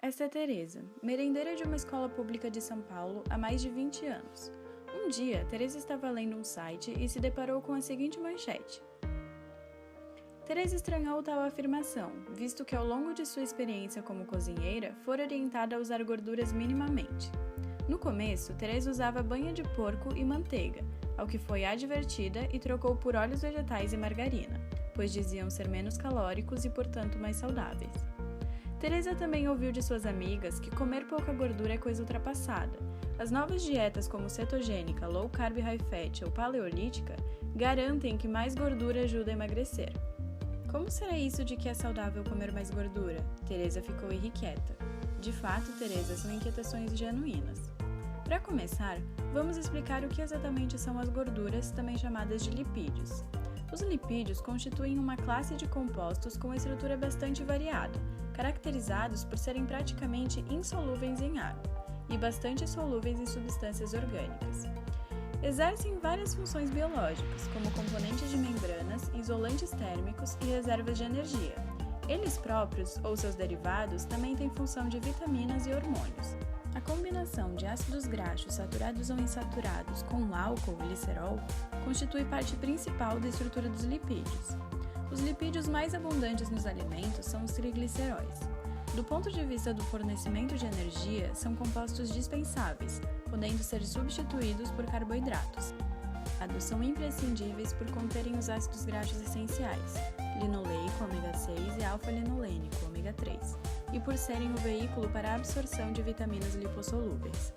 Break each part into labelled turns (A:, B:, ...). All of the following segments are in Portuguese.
A: Esta é Teresa, merendeira de uma escola pública de São Paulo há mais de 20 anos. Um dia, Teresa estava lendo um site e se deparou com a seguinte manchete. Teresa estranhou tal afirmação, visto que ao longo de sua experiência como cozinheira, fora orientada a usar gorduras minimamente. No começo, Teresa usava banha de porco e manteiga, ao que foi advertida e trocou por óleos vegetais e margarina, pois diziam ser menos calóricos e, portanto, mais saudáveis. Teresa também ouviu de suas amigas que comer pouca gordura é coisa ultrapassada. As novas dietas como cetogênica, low carb high fat ou paleolítica garantem que mais gordura ajuda a emagrecer. Como será isso de que é saudável comer mais gordura? Teresa ficou irrequieta. De fato, Teresa, são inquietações genuínas. Para começar, vamos explicar o que exatamente são as gorduras, também chamadas de lipídios. Os lipídios constituem uma classe de compostos com estrutura bastante variada, caracterizados por serem praticamente insolúveis em água e bastante solúveis em substâncias orgânicas. Exercem várias funções biológicas, como componentes de membranas, isolantes térmicos e reservas de energia. Eles próprios, ou seus derivados, também têm função de vitaminas e hormônios. A combinação de ácidos graxos saturados ou insaturados com álcool e glicerol constitui parte principal da estrutura dos lipídios. Os lipídios mais abundantes nos alimentos são os trigliceróis. Do ponto de vista do fornecimento de energia, são compostos dispensáveis, podendo ser substituídos por carboidratos. São imprescindíveis por conterem os ácidos graxos essenciais, linoleico, ômega 6 e alfa-linolênico, ômega 3, e por serem o veículo para a absorção de vitaminas lipossolúveis.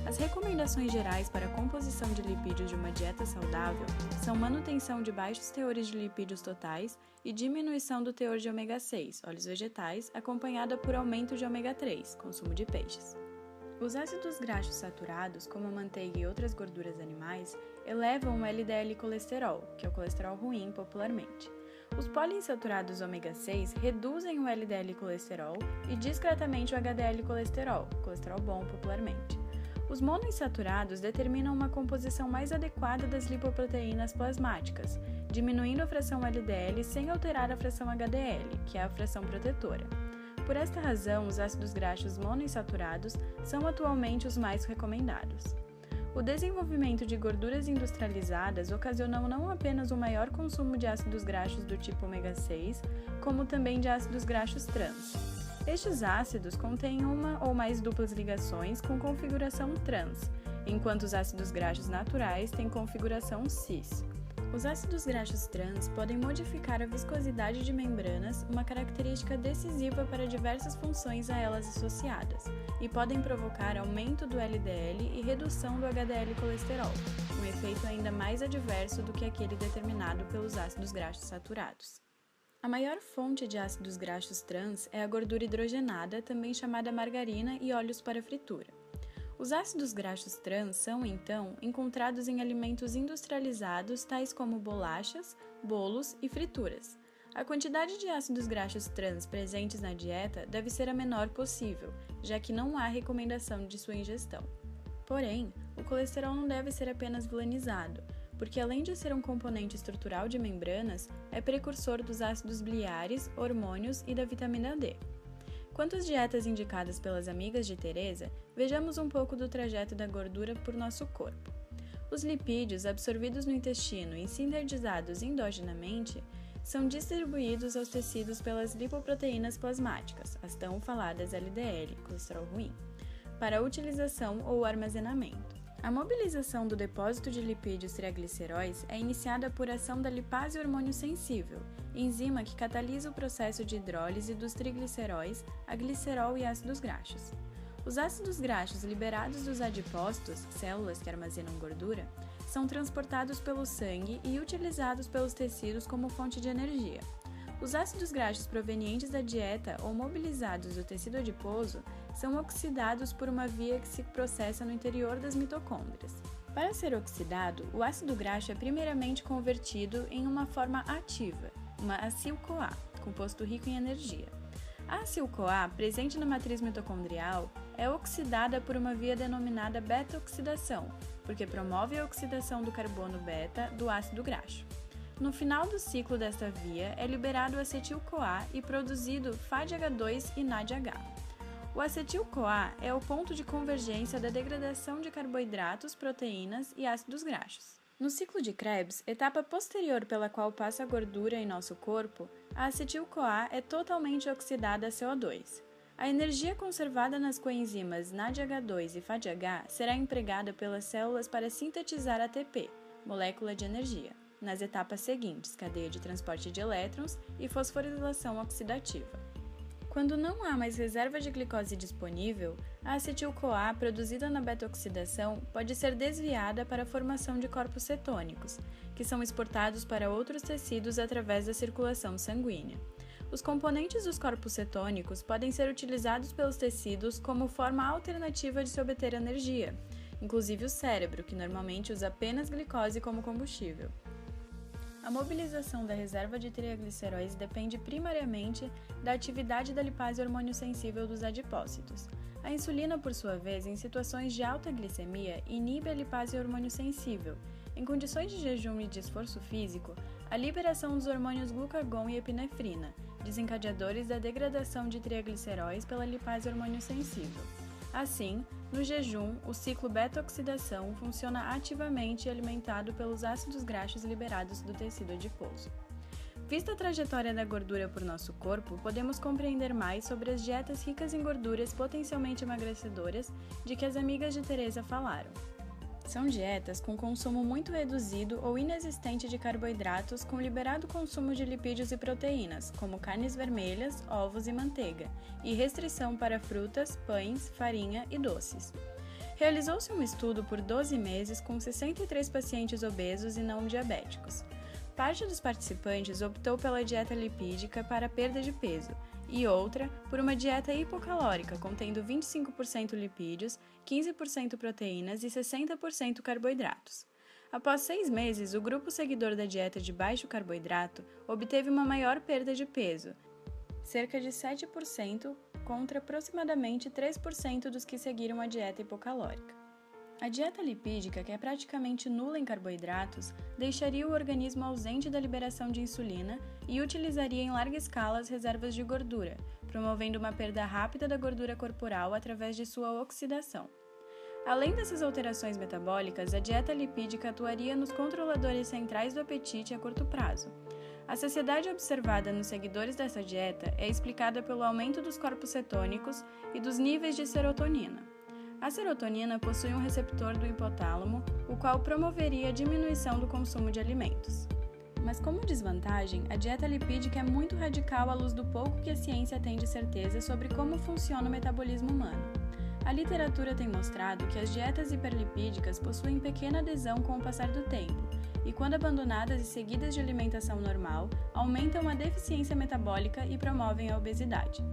A: As recomendações gerais para a composição de lipídios de uma dieta saudável são manutenção de baixos teores de lipídios totais e diminuição do teor de ômega 6, óleos vegetais, acompanhada por aumento de ômega 3, consumo de peixes. Os ácidos graxos saturados, como a manteiga e outras gorduras animais, elevam o LDL colesterol, que é o colesterol ruim popularmente. Os poliinsaturados ômega 6 reduzem o LDL colesterol e discretamente o HDL colesterol, colesterol bom popularmente. Os monoinsaturados determinam uma composição mais adequada das lipoproteínas plasmáticas, diminuindo a fração LDL sem alterar a fração HDL, que é a fração protetora. Por esta razão, os ácidos graxos monoinsaturados são atualmente os mais recomendados. O desenvolvimento de gorduras industrializadas ocasionou não apenas o maior consumo de ácidos graxos do tipo ômega 6, como também de ácidos graxos trans. Estes ácidos contêm uma ou mais duplas ligações com configuração trans, enquanto os ácidos graxos naturais têm configuração cis. Os ácidos graxos trans podem modificar a viscosidade de membranas, uma característica decisiva para diversas funções a elas associadas, e podem provocar aumento do LDL e redução do HDL colesterol, um efeito ainda mais adverso do que aquele determinado pelos ácidos graxos saturados. A maior fonte de ácidos graxos trans é a gordura hidrogenada, também chamada margarina e óleos para fritura. Os ácidos graxos trans são, então, encontrados em alimentos industrializados tais como bolachas, bolos e frituras. A quantidade de ácidos graxos trans presentes na dieta deve ser a menor possível, já que não há recomendação de sua ingestão. Porém, o colesterol não deve ser apenas vilanizado, porque além de ser um componente estrutural de membranas, é precursor dos ácidos biliares, hormônios e da vitamina D. Quanto às dietas indicadas pelas amigas de Teresa, vejamos um pouco do trajeto da gordura por nosso corpo. Os lipídios absorvidos no intestino e sintetizados endogenamente são distribuídos aos tecidos pelas lipoproteínas plasmáticas, as tão faladas LDL, colesterol ruim, para utilização ou armazenamento. A mobilização do depósito de lipídios trigliceróis é iniciada por ação da lipase hormônio sensível, enzima que catalisa o processo de hidrólise dos trigliceróis a glicerol e ácidos graxos. Os ácidos graxos liberados dos adipócitos, células que armazenam gordura, são transportados pelo sangue e utilizados pelos tecidos como fonte de energia. Os ácidos graxos provenientes da dieta ou mobilizados do tecido adiposo são oxidados por uma via que se processa no interior das mitocôndrias. Para ser oxidado, o ácido graxo é primeiramente convertido em uma forma ativa, uma acil-CoA, composto rico em energia. A acil-CoA, presente na matriz mitocondrial, é oxidada por uma via denominada beta-oxidação, porque promove a oxidação do carbono beta do ácido graxo. No final do ciclo desta via, é liberado o acetil-CoA e produzido FADH2 e NADH. O acetil-CoA é o ponto de convergência da degradação de carboidratos, proteínas e ácidos graxos. No ciclo de Krebs, etapa posterior pela qual passa a gordura em nosso corpo, a acetil-CoA é totalmente oxidada a CO2. A energia conservada nas coenzimas NADH2 e FADH será empregada pelas células para sintetizar ATP, molécula de energia, nas etapas seguintes, cadeia de transporte de elétrons e fosforilação oxidativa. Quando não há mais reserva de glicose disponível, a acetil-CoA produzida na beta-oxidação pode ser desviada para a formação de corpos cetônicos, que são exportados para outros tecidos através da circulação sanguínea. Os componentes dos corpos cetônicos podem ser utilizados pelos tecidos como forma alternativa de se obter energia, inclusive o cérebro, que normalmente usa apenas glicose como combustível. A mobilização da reserva de trigliceróis depende primariamente da atividade da lipase hormônio sensível dos adipócitos. A insulina, por sua vez, em situações de alta glicemia, inibe a lipase hormônio sensível. Em condições de jejum e de esforço físico, a liberação dos hormônios glucagon e epinefrina, desencadeadores da degradação de trigliceróis pela lipase hormônio sensível. Assim, no jejum, o ciclo beta-oxidação funciona ativamente e alimentado pelos ácidos graxos liberados do tecido adiposo. Vista a trajetória da gordura por nosso corpo, podemos compreender mais sobre as dietas ricas em gorduras potencialmente emagrecedoras de que as amigas de Teresa falaram. São dietas com consumo muito reduzido ou inexistente de carboidratos com liberado consumo de lipídios e proteínas, como carnes vermelhas, ovos e manteiga, e restrição para frutas, pães, farinha e doces. Realizou-se um estudo por 12 meses com 63 pacientes obesos e não diabéticos. Parte dos participantes optou pela dieta lipídica para a perda de peso, e outra por uma dieta hipocalórica, contendo 25% lipídios, 15% proteínas e 60% carboidratos. Após 6 meses, o grupo seguidor da dieta de baixo carboidrato obteve uma maior perda de peso, cerca de 7% contra aproximadamente 3% dos que seguiram a dieta hipocalórica. A dieta lipídica, que é praticamente nula em carboidratos, deixaria o organismo ausente da liberação de insulina e utilizaria em larga escala as reservas de gordura, promovendo uma perda rápida da gordura corporal através de sua oxidação. Além dessas alterações metabólicas, a dieta lipídica atuaria nos controladores centrais do apetite a curto prazo. A saciedade observada nos seguidores dessa dieta é explicada pelo aumento dos corpos cetônicos e dos níveis de serotonina. A serotonina possui um receptor do hipotálamo, o qual promoveria a diminuição do consumo de alimentos. Mas como desvantagem, a dieta lipídica é muito radical à luz do pouco que a ciência tem de certeza sobre como funciona o metabolismo humano. A literatura tem mostrado que as dietas hiperlipídicas possuem pequena adesão com o passar do tempo, e quando abandonadas e seguidas de alimentação normal, aumentam a deficiência metabólica e promovem a obesidade.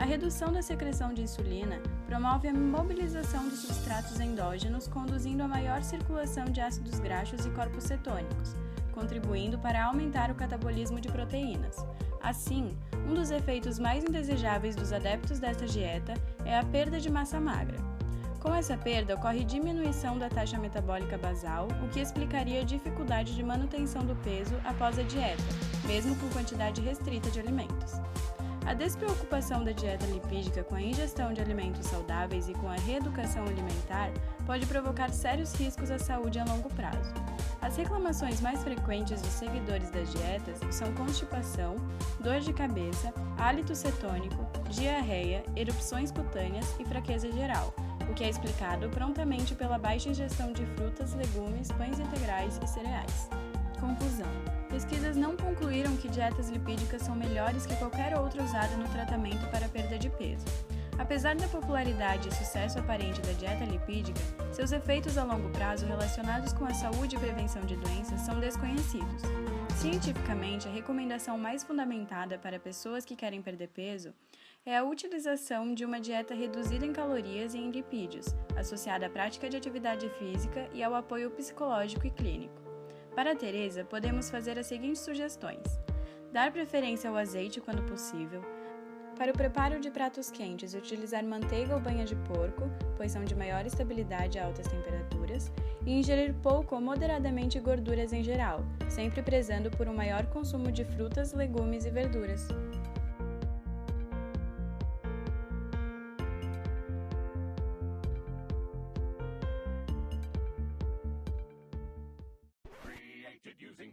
A: A redução da secreção de insulina promove a mobilização dos substratos endógenos, conduzindo a maior circulação de ácidos graxos e corpos cetônicos, contribuindo para aumentar o catabolismo de proteínas. Assim, um dos efeitos mais indesejáveis dos adeptos desta dieta é a perda de massa magra. Com essa perda, ocorre diminuição da taxa metabólica basal, o que explicaria a dificuldade de manutenção do peso após a dieta, mesmo com quantidade restrita de alimentos. A despreocupação da dieta lipídica com a ingestão de alimentos saudáveis e com a reeducação alimentar pode provocar sérios riscos à saúde a longo prazo. As reclamações mais frequentes dos seguidores das dietas são constipação, dor de cabeça, hálito cetônico, diarreia, erupções cutâneas e fraqueza geral, o que é explicado prontamente pela baixa ingestão de frutas, legumes, pães integrais e cereais. Conclusão: pesquisas não concluíram que dietas lipídicas são melhores que qualquer outra usada no tratamento para perda de peso. Apesar da popularidade e sucesso aparente da dieta lipídica, seus efeitos a longo prazo relacionados com a saúde e prevenção de doenças são desconhecidos. Cientificamente, a recomendação mais fundamentada para pessoas que querem perder peso é a utilização de uma dieta reduzida em calorias e em lipídios, associada à prática de atividade física e ao apoio psicológico e clínico. Para a Teresa, podemos fazer as seguintes sugestões: dar preferência ao azeite quando possível. Para o preparo de pratos quentes, utilizar manteiga ou banha de porco, pois são de maior estabilidade a altas temperaturas, e ingerir pouco ou moderadamente gorduras em geral, sempre prezando por um maior consumo de frutas, legumes e verduras.
B: painted using